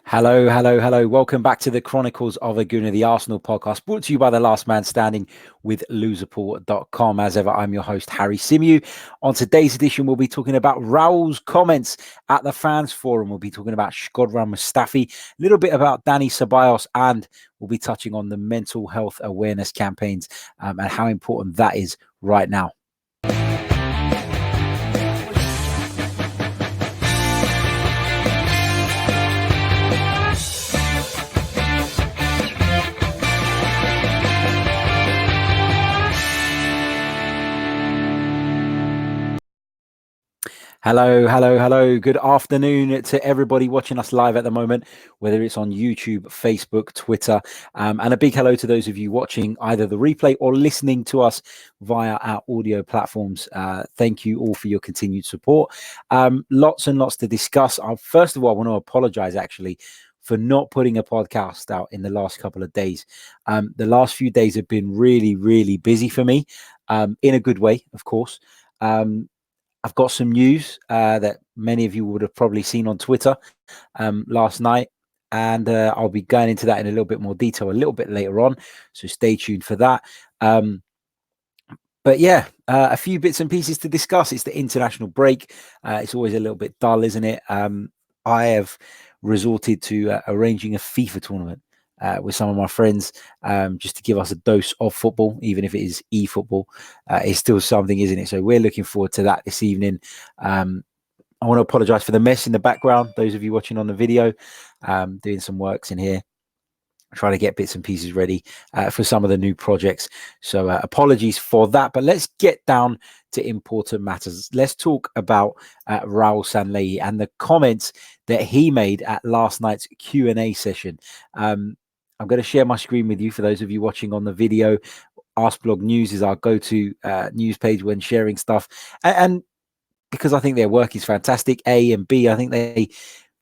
Hello, hello, hello. Welcome back to the Chronicles of a Gooner, the Arsenal podcast, brought to you by the Last Man Standing with loserpool.com. As ever, I'm your host, Harry Symeou. On today's edition, we'll be talking about Raul's comments at the fans forum. We'll be talking about Shkodran Mustafi, a little bit about Danny Ceballos, and we'll be touching on the mental health awareness campaigns and how important that is right now. Hello, hello, hello. Good afternoon to everybody watching us live at the moment, whether it's on YouTube, Facebook, Twitter, and a big hello to those of you watching either the replay or listening to us via our audio platforms. Thank you all for your continued support. Lots and lots to discuss. First of all, I want to apologize actually for not putting a podcast out in the last couple of days. The last few days have been really, really busy for me, in a good way, of course. I've got some news that many of you would have probably seen on Twitter last night, and I'll be going into that in a little bit more detail a little bit later on, so stay tuned for that. But yeah, a few bits and pieces to discuss. It's the international break. It's always a little bit dull, isn't it? I have resorted to arranging a FIFA tournament with some of my friends, just to give us a dose of football, even if it is e-football. It's still something, isn't it? So we're looking forward to that this evening. I want to apologize for the mess in the background. Those of you watching on the video, doing some works in here, trying to get bits and pieces ready for some of the new projects. So apologies for that, but let's get down to important matters. Let's talk about Raul Sanllehi and the comments that he made at last night's Q&A session. I'm going to share my screen with you for those of you watching on the video. Askblog News is our go-to news page when sharing stuff. And because I think their work is fantastic, A, and B, I think they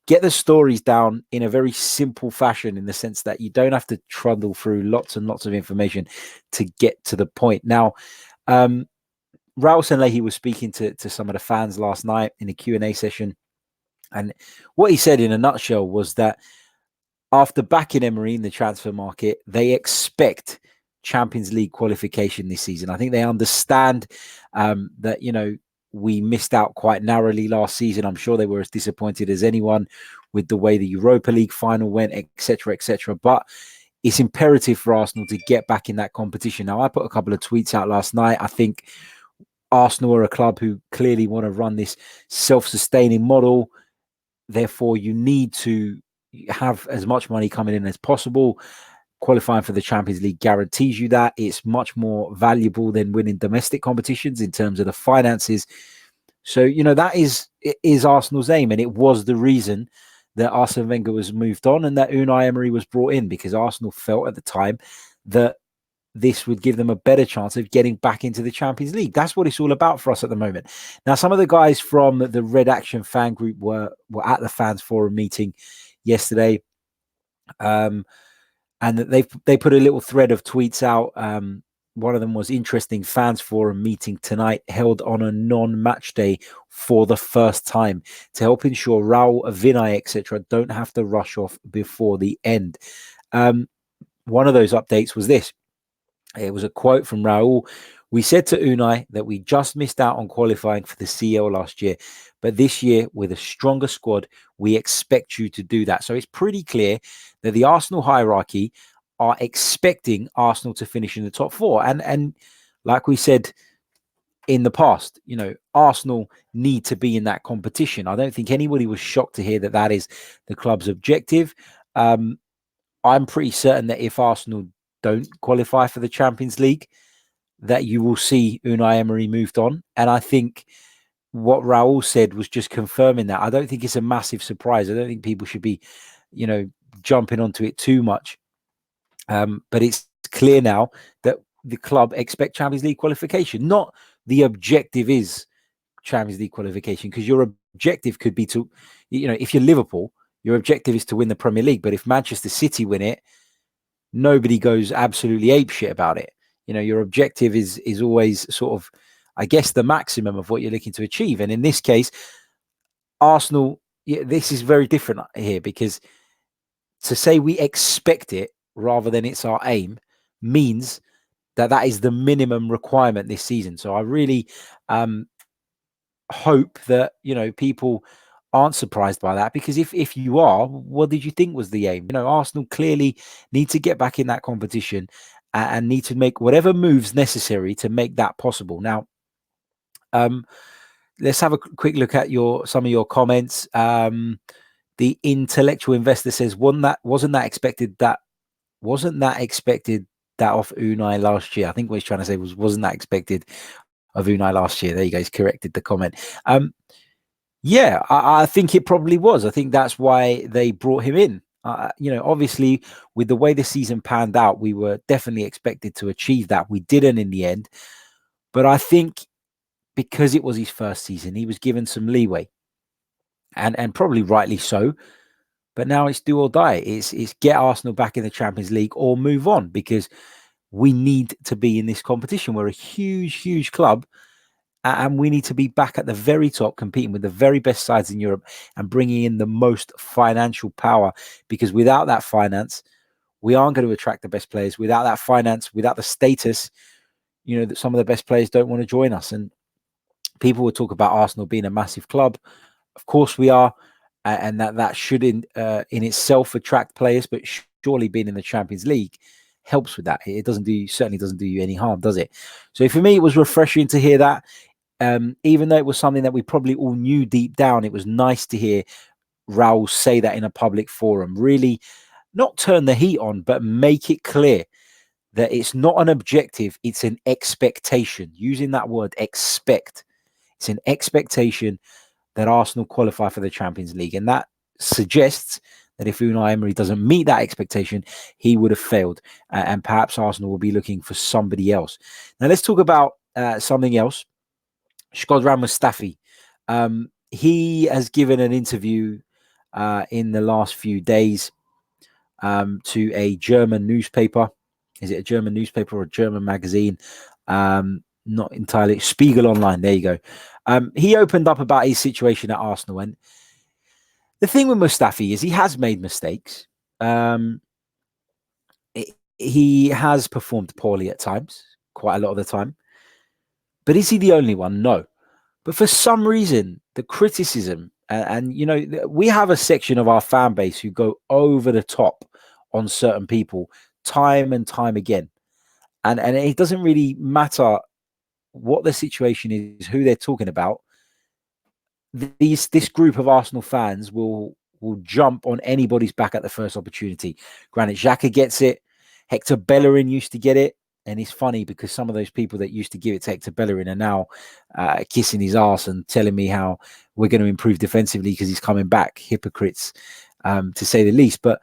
get the stories down in a very simple fashion, in the sense that you don't have to trundle through lots and lots of information to get to the point. Now, Raul Sanllehi was speaking to some of the fans last night in a Q&A session. And what he said in a nutshell was that after backing Emery in the transfer market, they expect Champions League qualification this season. I think they understand that, you know, we missed out quite narrowly last season. I'm sure they were as disappointed as anyone with the way the Europa League final went, etc., etc. But it's imperative for Arsenal to get back in that competition. Now, I put a couple of tweets out last night. I think Arsenal are a club who clearly want to run this self-sustaining model. Therefore, you need to have as much money coming in as possible. Qualifying for the Champions League guarantees you that. It's much more valuable than winning domestic competitions in terms of the finances. So, you know, that is Arsenal's aim, and it was the reason that Arsene Wenger was moved on and that Unai Emery was brought in, because Arsenal felt at the time that this would give them a better chance of getting back into the Champions League. That's what it's all about for us at the moment. Now, some of the guys from the Red Action fan group were at the fans forum meeting yesterday, and they put a little thread of tweets out. One of them was interesting fans forum meeting tonight held on a non-match day for the first time to help ensure Raul, Vinay, etc. don't have to rush off before the end. One of those updates was this. It was a quote from Raul. We said to Unai that we just missed out on qualifying for the CL last year, but this year, with a stronger squad, we expect you to do that. So it's pretty clear that the Arsenal hierarchy are expecting Arsenal to finish in the top four. And like we said in the past, you know, Arsenal need to be in that competition. I don't think anybody was shocked to hear that that is the club's objective. I'm pretty certain that if Arsenal don't qualify for the Champions League, that you will see Unai Emery moved on. And I think what Raul said was just confirming that. I don't think it's a massive surprise. I don't think people should be, you know, jumping onto it too much. But it's clear now that the club expect Champions League qualification. Not the objective is Champions League qualification, because your objective could be to, you know, if you're Liverpool, your objective is to win the Premier League. But if Manchester City win it, nobody goes absolutely apeshit about it. You know, your objective is always sort of, I guess, the maximum of what you're looking to achieve. And in this case, Arsenal, this is very different here, because to say we expect it rather than it's our aim means that is the minimum requirement this season. So I really hope that, people aren't surprised by that, because if you are, what did you think was the aim? Arsenal clearly need to get back in that competition and need to make whatever moves necessary to make that possible. Now, let's have a quick look at some of your comments. The intellectual investor says, wasn't that expected that off Unai last year? I think what he's trying to say wasn't that expected of Unai last year. There you go. He's corrected the comment. Yeah, I think it probably was. I think that's why they brought him in. Obviously, with the way the season panned out, we were definitely expected to achieve that. We didn't in the end. But I think because it was his first season, he was given some leeway. And probably rightly so. But now it's do or die. It's get Arsenal back in the Champions League or move on, because we need to be in this competition. We're a huge, huge club, and we need to be back at the very top, competing with the very best sides in Europe and bringing in the most financial power, because without that finance, we aren't going to attract the best players. Without that finance, without the status, that some of the best players don't want to join us. And people will talk about Arsenal being a massive club. Of course we are. And that should in itself attract players, but surely being in the Champions League helps with that. It certainly doesn't do you any harm, does it? So for me, it was refreshing to hear that. Even though it was something that we probably all knew deep down, it was nice to hear Raul say that in a public forum. Really not turn the heat on, but make it clear that it's not an objective, it's an expectation. Using that word, expect. It's an expectation that Arsenal qualify for the Champions League. And that suggests that if Unai Emery doesn't meet that expectation, he would have failed. And perhaps Arsenal will be looking for somebody else. Now, let's talk about something else. Shkodran Mustafi. He has given an interview in the last few days to a German newspaper. Is it a German newspaper or a German magazine? Not entirely. Spiegel Online. There you go. He opened up about his situation at Arsenal. And the thing with Mustafi is he has made mistakes. He has performed poorly at times, quite a lot of the time. But is he the only one? No. But for some reason, the criticism, and we have a section of our fan base who go over the top on certain people time and time again. And it doesn't really matter what the situation is, who they're talking about. This group of Arsenal fans will jump on anybody's back at the first opportunity. Granit Xhaka gets it. Hector Bellerin used to get it. And it's funny because some of those people that used to give it to Hector Bellerin are now kissing his ass and telling me how we're going to improve defensively because he's coming back. Hypocrites, to say the least. But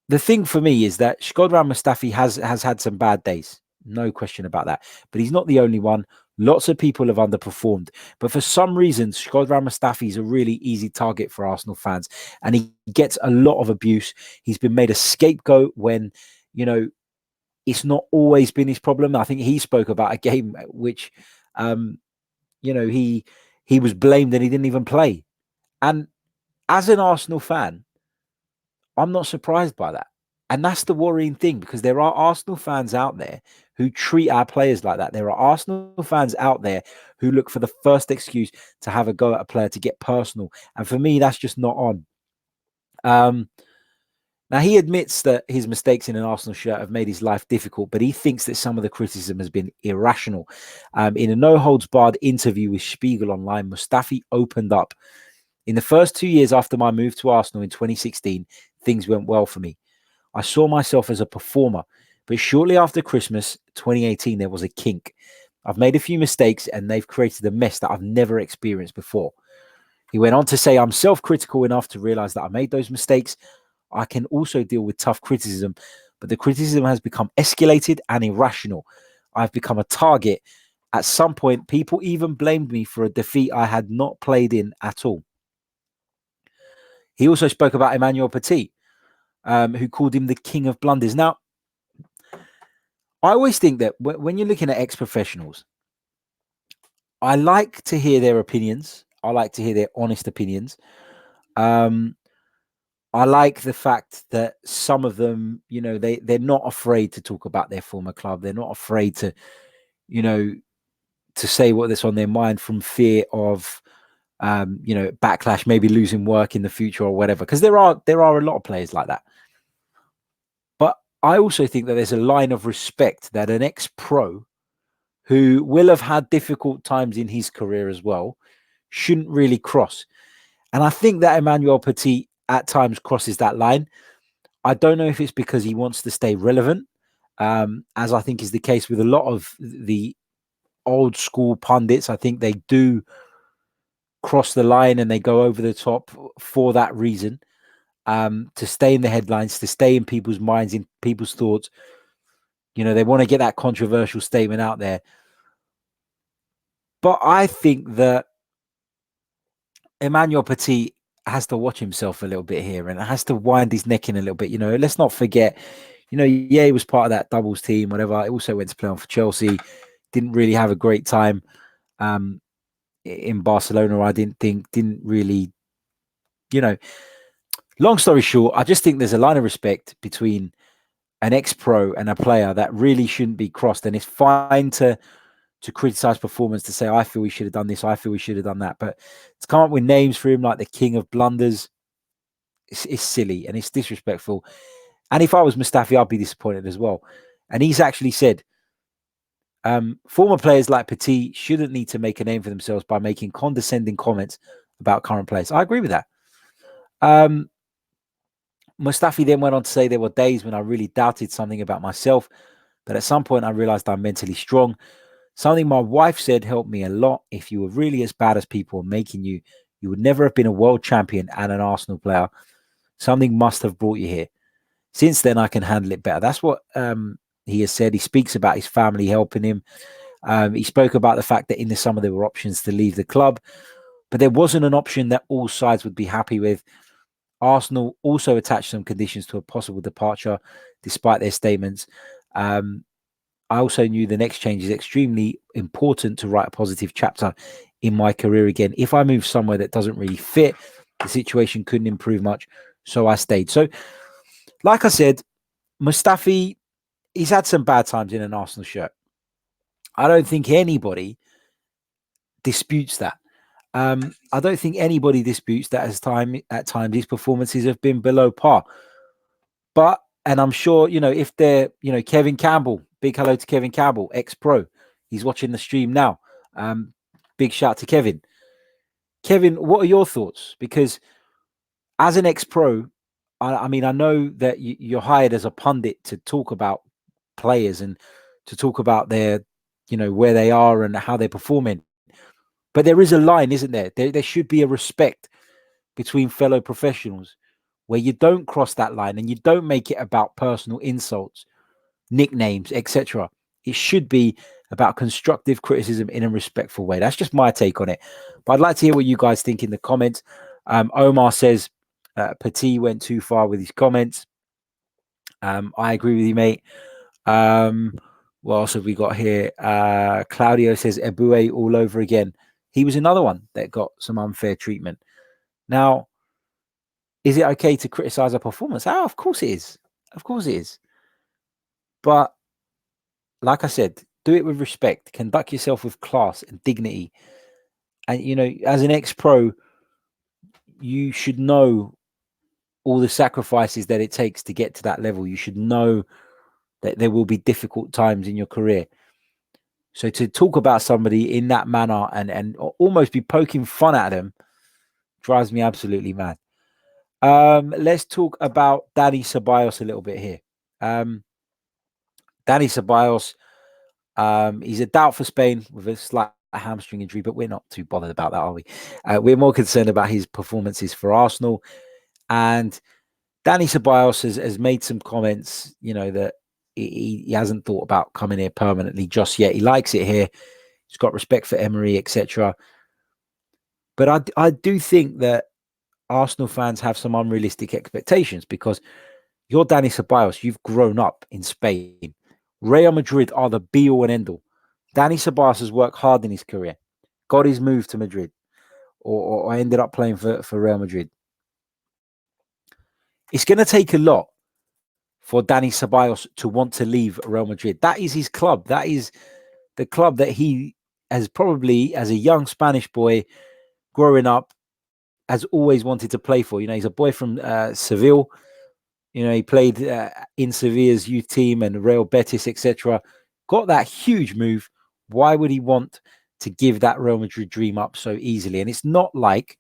the thing for me is that Shkodran Mustafi has had some bad days. No question about that. But he's not the only one. Lots of people have underperformed. But for some reason, Shkodran Mustafi is a really easy target for Arsenal fans. And he gets a lot of abuse. He's been made a scapegoat when, it's not always been his problem. I think he spoke about a game which, he was blamed and he didn't even play. And as an Arsenal fan, I'm not surprised by that. And that's the worrying thing, because there are Arsenal fans out there who treat our players like that. There are Arsenal fans out there who look for the first excuse to have a go at a player, to get personal. And for me, that's just not on. Now, he admits that his mistakes in an Arsenal shirt have made his life difficult, but he thinks that some of the criticism has been irrational. In a no-holds-barred interview with Spiegel Online, Mustafi opened up. In the first 2 years after my move to Arsenal in 2016, things went well for me. I saw myself as a performer, but shortly after Christmas 2018, there was a kink. I've made a few mistakes and they've created a mess that I've never experienced before. He went on to say, I'm self-critical enough to realize that I made those mistakes. I can also deal with tough criticism, but the criticism has become escalated and irrational. I've become a target. At some point, people even blamed me for a defeat I had not played in at all. He also spoke about Emmanuel Petit, who called him the king of blunders. Now, I always think that when you're looking at ex-professionals, I like to hear their opinions. I like to hear their honest opinions. I I like the fact that some of them, they're not afraid to talk about their former club. They're not afraid to, to say what's on their mind from fear of, backlash, maybe losing work in the future or whatever. Because there are a lot of players like that. But I also think that there's a line of respect that an ex-pro who will have had difficult times in his career as well shouldn't really cross. And I think that Emmanuel Petit at times crosses that line. I don't know if it's because he wants to stay relevant, as I think is the case with a lot of the old school pundits. I think they do cross the line and they go over the top for that reason, to stay in the headlines, to stay in people's minds, in people's thoughts. They want to get that controversial statement out there. But I think that Emmanuel Petit has to watch himself a little bit here and has to wind his neck in a little bit. Let's not forget, yeah, he was part of that doubles team, whatever. He also went to play on for Chelsea. Didn't really have a great time in Barcelona. I didn't really, long story short, I just think there's a line of respect between an ex-pro and a player that really shouldn't be crossed. And it's fine to criticize performance, to say, I feel we should have done this, I feel we should have done that. But to come up with names for him like the king of blunders, it's silly and it's disrespectful. And if I was Mustafi, I'd be disappointed as well. And he's actually said, former players like Petit shouldn't need to make a name for themselves by making condescending comments about current players. I agree with that. Mustafi then went on to say, there were days when I really doubted something about myself, but at some point I realized I'm mentally strong. Something my wife said helped me a lot. If you were really as bad as people are making you, you would never have been a world champion and an Arsenal player. Something must have brought you here. Since then, I can handle it better. That's what he has said. He speaks about his family helping him. He spoke about the fact that in the summer there were options to leave the club, but there wasn't an option that all sides would be happy with. Arsenal also attached some conditions to a possible departure, despite their statements. I also knew the next change is extremely important to write a positive chapter in my career again. If I move somewhere that doesn't really fit, the situation couldn't improve much. So I stayed. So, like I said, Mustafi, he's had some bad times in an Arsenal shirt. I don't think anybody disputes that. I don't think anybody disputes that at times his performances have been below par. But, and I'm sure, if they're, Kevin Campbell, big hello to Kevin Campbell, ex-pro. He's watching the stream now. Big shout to Kevin. Kevin, what are your thoughts? Because as an ex-pro, I mean, I know that you're hired as a pundit to talk about players and to talk about their, where they are and how they're performing. But there is a line, isn't there? There should be a respect between fellow professionals where you don't cross that line and you don't make it about personal insults, nicknames, etc. It should be about constructive criticism in a respectful way. That's just my take on it. But I'd like to hear what you guys think in the comments. Omar says Petit went too far with his comments. I agree with you, mate. What else have we got here? Claudio says Eboué all over again. He was another one that got some unfair treatment. Now, is it okay to criticize a performance? Oh, of course it is. Of course it is. But like I said, do it with respect. Conduct yourself with class and dignity. And, as an ex-pro, you should know all the sacrifices that it takes to get to that level. You should know that there will be difficult times in your career. So to talk about somebody in that manner and almost be poking fun at them drives me absolutely mad. Let's talk about Dani Ceballos a little bit here. Dani Ceballos, he's a doubt for Spain with a slight hamstring injury, but we're not too bothered about that, are we? We're more concerned about his performances for Arsenal. And Dani Ceballos has made some comments, that he hasn't thought about coming here permanently just yet. He likes it here. He's got respect for Emery, etc. But I do think that Arsenal fans have some unrealistic expectations because you're Dani Ceballos. You've grown up in Spain. Real Madrid are the be-all and end-all. Dani Ceballos has worked hard in his career, got his move to Madrid, or ended up playing for Real Madrid. it's going to take a lot for Dani Ceballos to want to leave Real Madrid. That is his club. That is the club that he has probably, as a young Spanish boy growing up, has always wanted to play for. He's a boy from Seville. He played in Sevilla's youth team and Real Betis, etc. Got that huge move. Why would he want to give that Real Madrid dream up so easily? And it's not like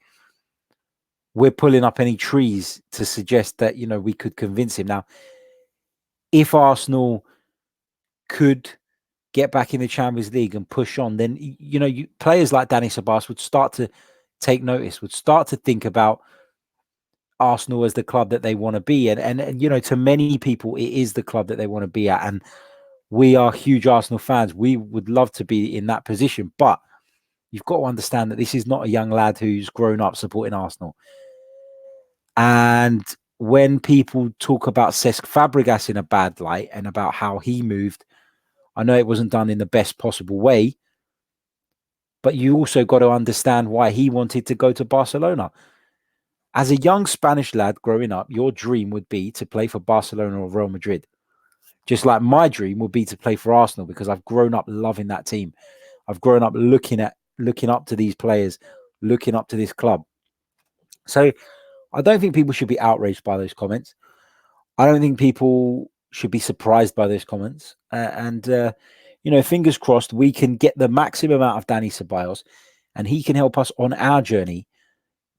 we're pulling up any trees to suggest that, we could convince him. Now, if Arsenal could get back in the Champions League and push on, then, players like Dani Ceballos would start to take notice, would start to think about Arsenal as the club that they want to be. And to many people, it is the club that they want to be at. And we are huge Arsenal fans. We would love to be in that position. But you've got to understand that this is not a young lad who's grown up supporting Arsenal. And when people talk about Cesc Fabregas in a bad light and about how he moved, I know it wasn't done in the best possible way, but you also got to understand why he wanted to go to Barcelona. As a young Spanish lad growing up, your dream would be to play for Barcelona or Real Madrid. Just like my dream would be to play for Arsenal, because I've grown up loving that team. I've grown up looking up to these players, looking up to this club. So I don't think people should be outraged by those comments. I don't think people should be surprised by those comments. Fingers crossed, we can get the maximum out of Dani Ceballos, and he can help us on our journey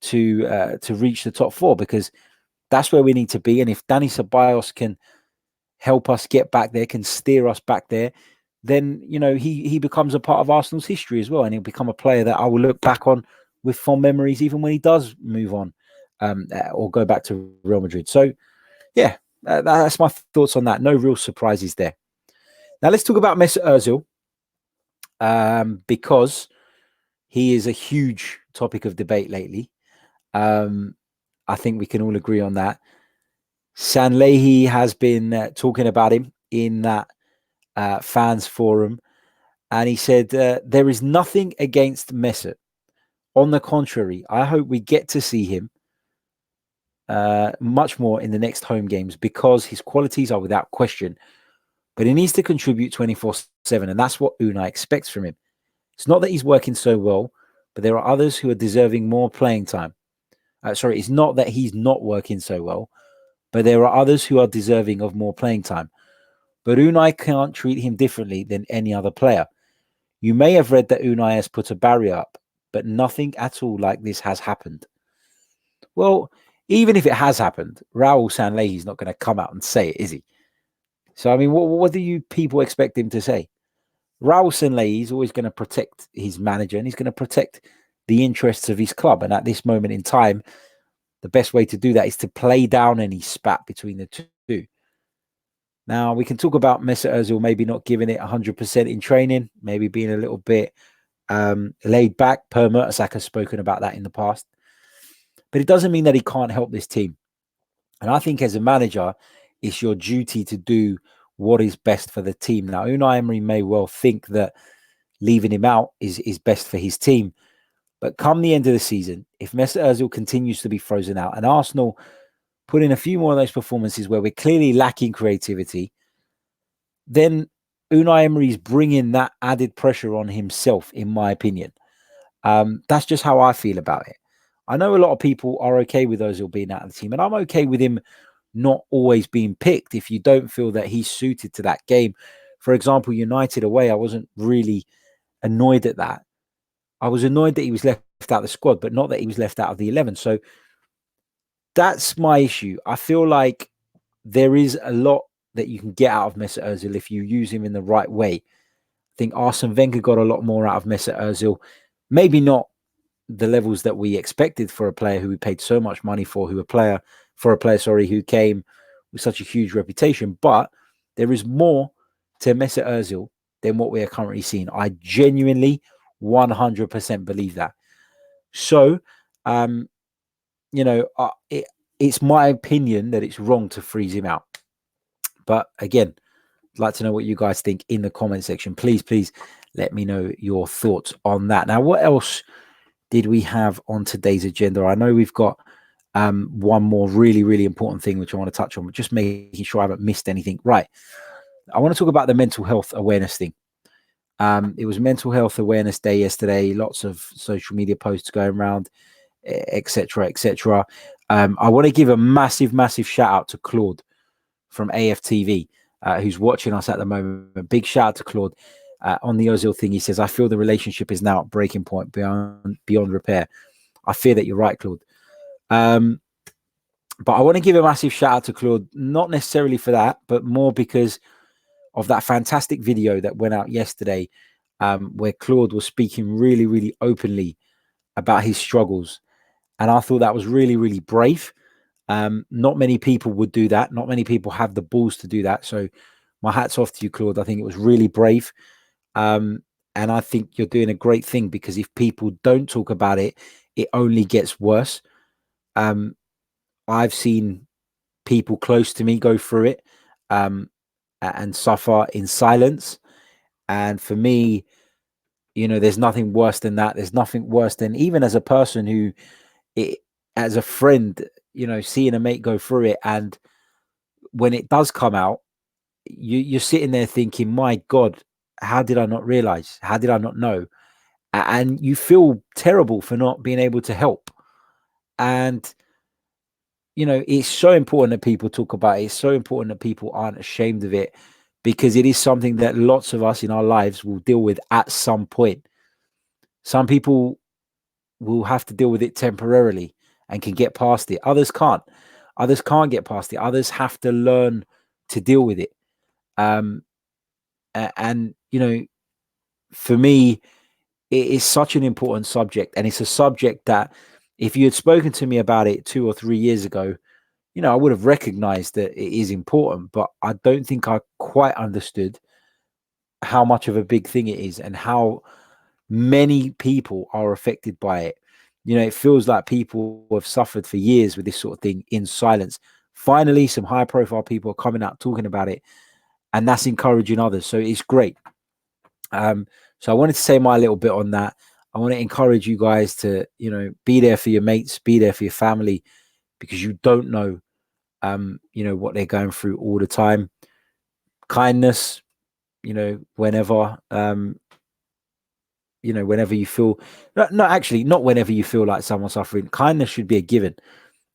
to reach the top four, because that's where we need to be. And if Dani Ceballos can help us get back there, can steer us back there, then he becomes a part of Arsenal's history as well, and he'll become a player that I will look back on with fond memories, even when he does move on or go back to Real Madrid. So yeah, that's my thoughts on that. No real surprises there. Now let's talk about Mesut Ozil, because he is a huge topic of debate lately. I think we can all agree on that. Sanlehi has been talking about him in that fans forum, and he said, there is nothing against Mesut. On the contrary, I hope we get to see him much more in the next home games, because his qualities are without question, but he needs to contribute 24/7, and that's what Unai expects from him. It's not that he's working so well, but there are others who are deserving more playing time. It's not that he's not working so well, but there are others who are deserving of more playing time. But Unai can't treat him differently than any other player. You may have read that Unai has put a barrier up, but nothing at all like this has happened. Well, even if it has happened, Raul Sanlehi is not going to come out and say it, is he? So, I mean, what do you people expect him to say? Raul Sanlehi is always going to protect his manager, and he's going to protect the interests of his club. And at this moment in time, the best way to do that is to play down any spat between the two. Now, we can talk about Mesut Ozil maybe not giving it 100% in training, maybe being a little bit laid back. Per Mertesacker has spoken about that in the past. But it doesn't mean that he can't help this team. And I think as a manager, it's your duty to do what is best for the team. Now, Unai Emery may well think that leaving him out is best for his team. But come the end of the season, if Mesut Ozil continues to be frozen out and Arsenal put in a few more of those performances where we're clearly lacking creativity, then Unai Emery is bringing that added pressure on himself, in my opinion. That's just how I feel about it. I know a lot of people are okay with Ozil being out of the team, and I'm okay with him not always being picked if you don't feel that he's suited to that game. For example, United away, I wasn't really annoyed at that. I was annoyed that he was left out of the squad, but not that he was left out of the 11. So that's my issue. I feel like there is a lot that you can get out of Mesut Ozil if you use him in the right way. I think Arsene Wenger got a lot more out of Mesut Ozil. Maybe not the levels that we expected for a player who we paid so much money for, who came with such a huge reputation. But there is more to Mesut Ozil than what we are currently seeing. I genuinely 100% believe that. So, it's my opinion that it's wrong to freeze him out. But again, I'd like to know what you guys think in the comment section. Please let me know your thoughts on that. Now, what else did we have on today's agenda? I know we've got one more really, really important thing, which I want to touch on, but just making sure I haven't missed anything. Right. I want to talk about the mental health awareness thing. It was Mental Health Awareness Day yesterday. Lots of social media posts going around, etc., etc. I want to give a massive, massive shout out to Claude from AFTV, who's watching us at the moment. A big shout out to Claude on the Ozil thing. He says, "I feel the relationship is now at breaking point, beyond repair." I fear that you're right, Claude. But I want to give a massive shout out to Claude, not necessarily for that, but more because of that fantastic video that went out yesterday, where Claude was speaking really, really openly about his struggles. And I thought that was really, really brave. Not many people would do that. Not many people have the balls to do that. So my hat's off to you, Claude. I think it was really brave. And I think you're doing a great thing, because if people don't talk about it, it only gets worse. I've seen people close to me go through it and suffer in silence. And for me, there's nothing worse than that. There's nothing worse than, even as a person who, as a friend, seeing a mate go through it. And when it does come out, you're sitting there thinking, my God, how did I not realize? How did I not know? And you feel terrible for not being able to help. And it's so important that people talk about it. It's so important that people aren't ashamed of it, because it is something that lots of us in our lives will deal with at some point. Some people will have to deal with it temporarily and can get past it. Others can't. Others can't get past it. Others have to learn to deal with it. And for me, it is such an important subject. And it's a subject that, if you had spoken to me about it 2 or 3 years ago, I would have recognized that it is important, but I don't think I quite understood how much of a big thing it is and how many people are affected by it. It feels like people have suffered for years with this sort of thing in silence. Finally, some high profile people are coming out talking about it, and that's encouraging others. So it's great. So I wanted to say my little bit on that. I want to encourage you guys to, be there for your mates, be there for your family, because you don't know, what they're going through all the time. Kindness, whenever, whenever you feel, not whenever you feel like someone's suffering. Kindness should be a given,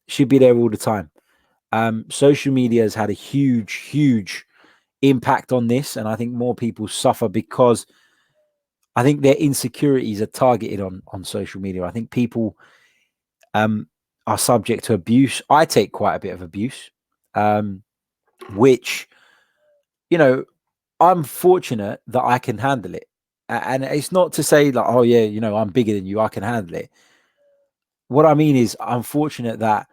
should be there all the time. Social media has had a huge, huge impact on this, and I think more people suffer because I think their insecurities are targeted on social media. I think people are subject to abuse. I take quite a bit of abuse, which, I'm fortunate that I can handle it. And it's not to say like, oh yeah, I'm bigger than you, I can handle it. What I mean is, I'm fortunate that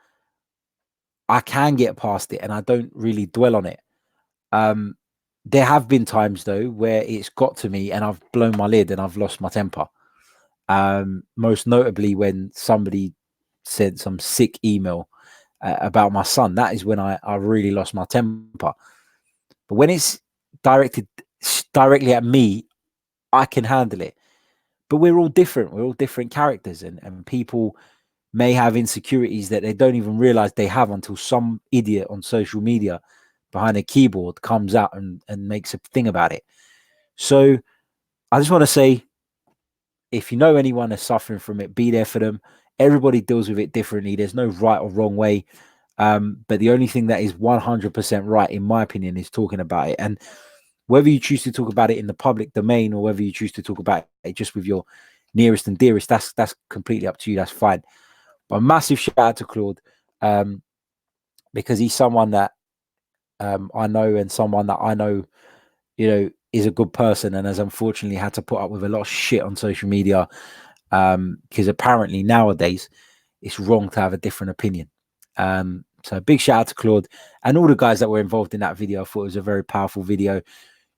I can get past it and I don't really dwell on it. There have been times though where it's got to me and I've blown my lid and I've lost my temper. Most notably when somebody sent some sick email about my son. That is when I really lost my temper. But when it's directed directly at me, I can handle it. But we're all different. We're all different characters, and people may have insecurities that they don't even realize they have until some idiot on social media behind a keyboard comes out and makes a thing about it. So I just want to say, if you know anyone is suffering from it, be there for them. Everybody deals with it differently. There's no right or wrong way. But the only thing that is 100% right, in my opinion, is talking about it. And whether you choose to talk about it in the public domain or whether you choose to talk about it just with your nearest and dearest, that's completely up to you. That's fine. But a massive shout out to Claude, because he's someone that I know, and someone that I know, is a good person, and has unfortunately had to put up with a lot of shit on social media, because apparently nowadays it's wrong to have a different opinion. So a big shout out to Claude and all the guys that were involved in that video. I thought it was a very powerful video,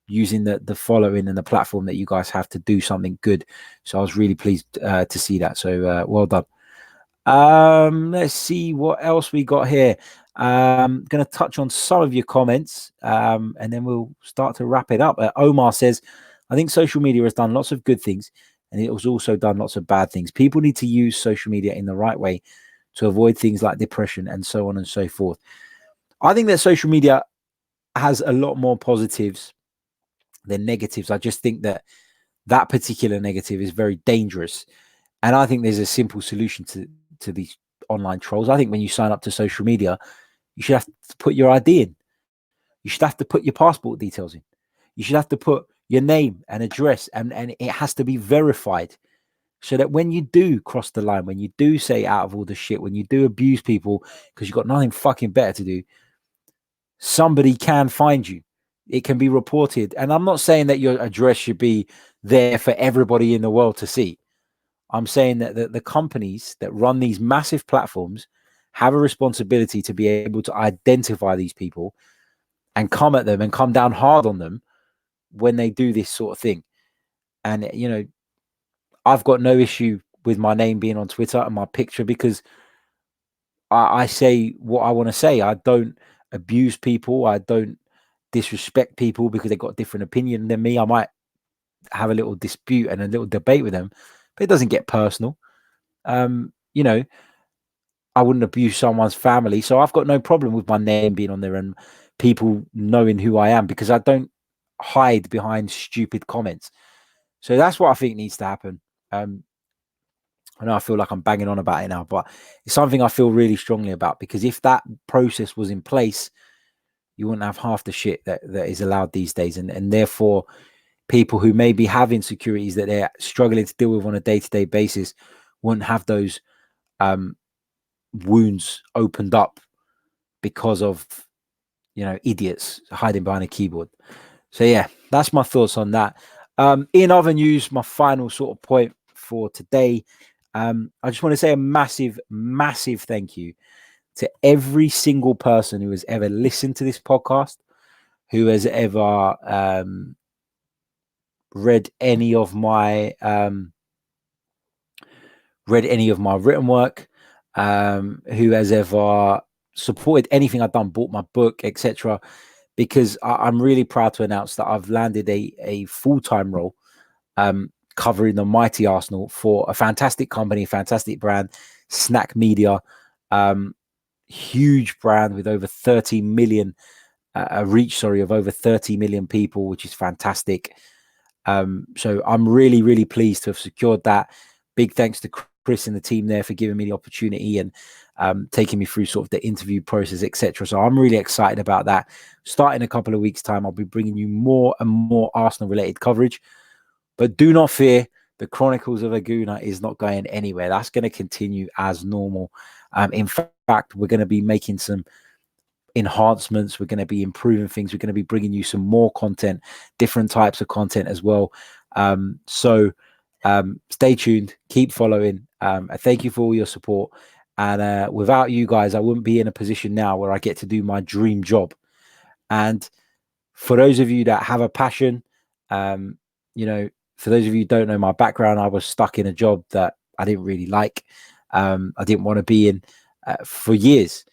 using the following and the platform that you guys have to do something good. So I was really pleased to see that. So well done. Let's see what else we got here. Going to touch on some of your comments, and then we'll start to wrap it up. Omar says, I think social media has done lots of good things, and it has also done lots of bad things. People need to use social media in the right way, to avoid things like depression and so on and so forth. I think that social media has a lot more positives than negatives. I just think that that particular negative is very dangerous. And I think there's a simple solution to these online trolls. I think when you sign up to social media, you should have to put your ID in. You should have to put your passport details in. You should have to put your name and address, and it has to be verified, so that when you do cross the line, when you do say out of all the shit, when you do abuse people because you've got nothing fucking better to do, somebody can find you. It can be reported. And I'm not saying that your address should be there for everybody in the world to see. I'm saying that the companies that run these massive platforms have a responsibility to be able to identify these people and come at them and come down hard on them when they do this sort of thing. And, you know, I've got no issue with my name being on Twitter and my picture, because I say what I want to say. I don't abuse people. I don't disrespect people because they've got a different opinion than me. I might have a little dispute and a little debate with them, but it doesn't get personal. You know, I wouldn't abuse someone's family. So I've got no problem with my name being on there and people knowing who I am, because I don't hide behind stupid comments. So that's what I think needs to happen. I know I feel like I'm banging on about it now, but it's something I feel really strongly about, because if that process was in place, you wouldn't have half the shit that is allowed these days. And therefore, people who maybe have insecurities that they're struggling to deal with on a day-to-day basis wouldn't have those wounds opened up because of, you know, idiots hiding behind a keyboard. So yeah, that's my thoughts on that. In other news, my final sort of point for today, I just want to say a massive thank you to every single person who has ever listened to this podcast, who has ever read any of my written work, who has ever supported anything I've done, bought my book, etc. Because I'm really proud to announce that I've landed a full-time role covering the mighty Arsenal for a fantastic company, fantastic brand, Snack Media, huge brand with over 30 million a reach, of over 30 million people, which is fantastic. So I'm really pleased to have secured that. Big thanks to Chris and the team there for giving me the opportunity and taking me through sort of the interview process, etc. So I'm really excited about that. Starting a couple of weeks' time, I'll be bringing you more and more Arsenal related coverage. But do not fear, the Chronicles of a Gooner is not going anywhere. That's going to continue as normal. In fact, we're going to be making some enhancements. We're going to be improving things. We're going to be bringing you some more content, different types of content as well. So stay tuned, keep following. Thank you for all your support. And without you guys, I wouldn't be in a position now where I get to do my dream job. And for those of you that have a passion, you know, for those of you who don't know my background, I was stuck in a job that I didn't really like. I didn't want to be in for years.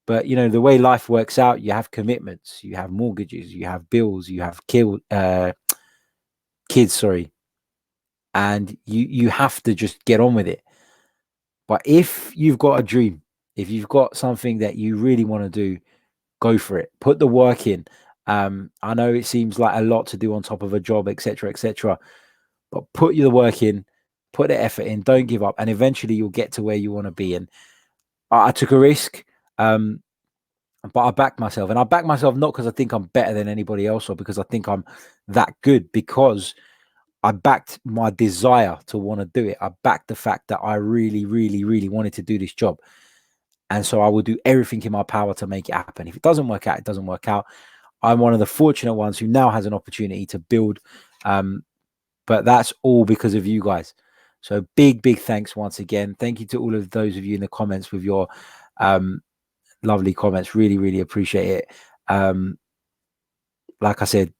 But, you know, the way life works out, you have commitments, you have mortgages, you have bills, you have kids, and you have to just get on with it. But if you've got a dream, if you've got something that you really want to do, go for it. Put the work in. I know it seems like a lot to do on top of a job, etc., but put the work in, put the effort in, don't give up, and eventually you'll get to where you want to be. And I took a risk, but I backed myself, and I backed myself not because I think I'm better than anybody else or because I think I'm that good, because I backed my desire to want to do it. I backed the fact that I really wanted to do this job. And so I will do everything in my power to make it happen. If it doesn't work out, it doesn't work out. I'm one of the fortunate ones who now has an opportunity to build. But that's all because of you guys. So big thanks once again. Thank you to all of those of you in the comments with your lovely comments. Really appreciate it. Like I said,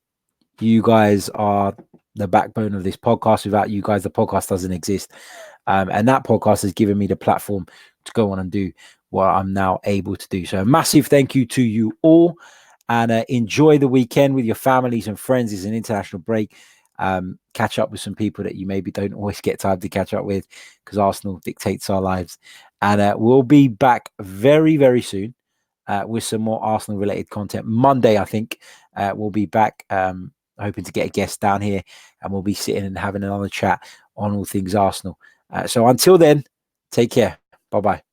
you guys are the backbone of this podcast. Without you guys, the podcast doesn't exist. And that podcast has given me the platform to go on and do what I'm now able to do. So a massive thank you to you all, and enjoy the weekend with your families and friends. It's an international break. Catch up with some people that you maybe don't always get time to catch up with, because Arsenal dictates our lives. And we'll be back very, very soon with some more Arsenal related content. Monday, I think, we'll be back, hoping to get a guest down here, and we'll be sitting and having another chat on all things Arsenal. So until then, take care. Bye-bye.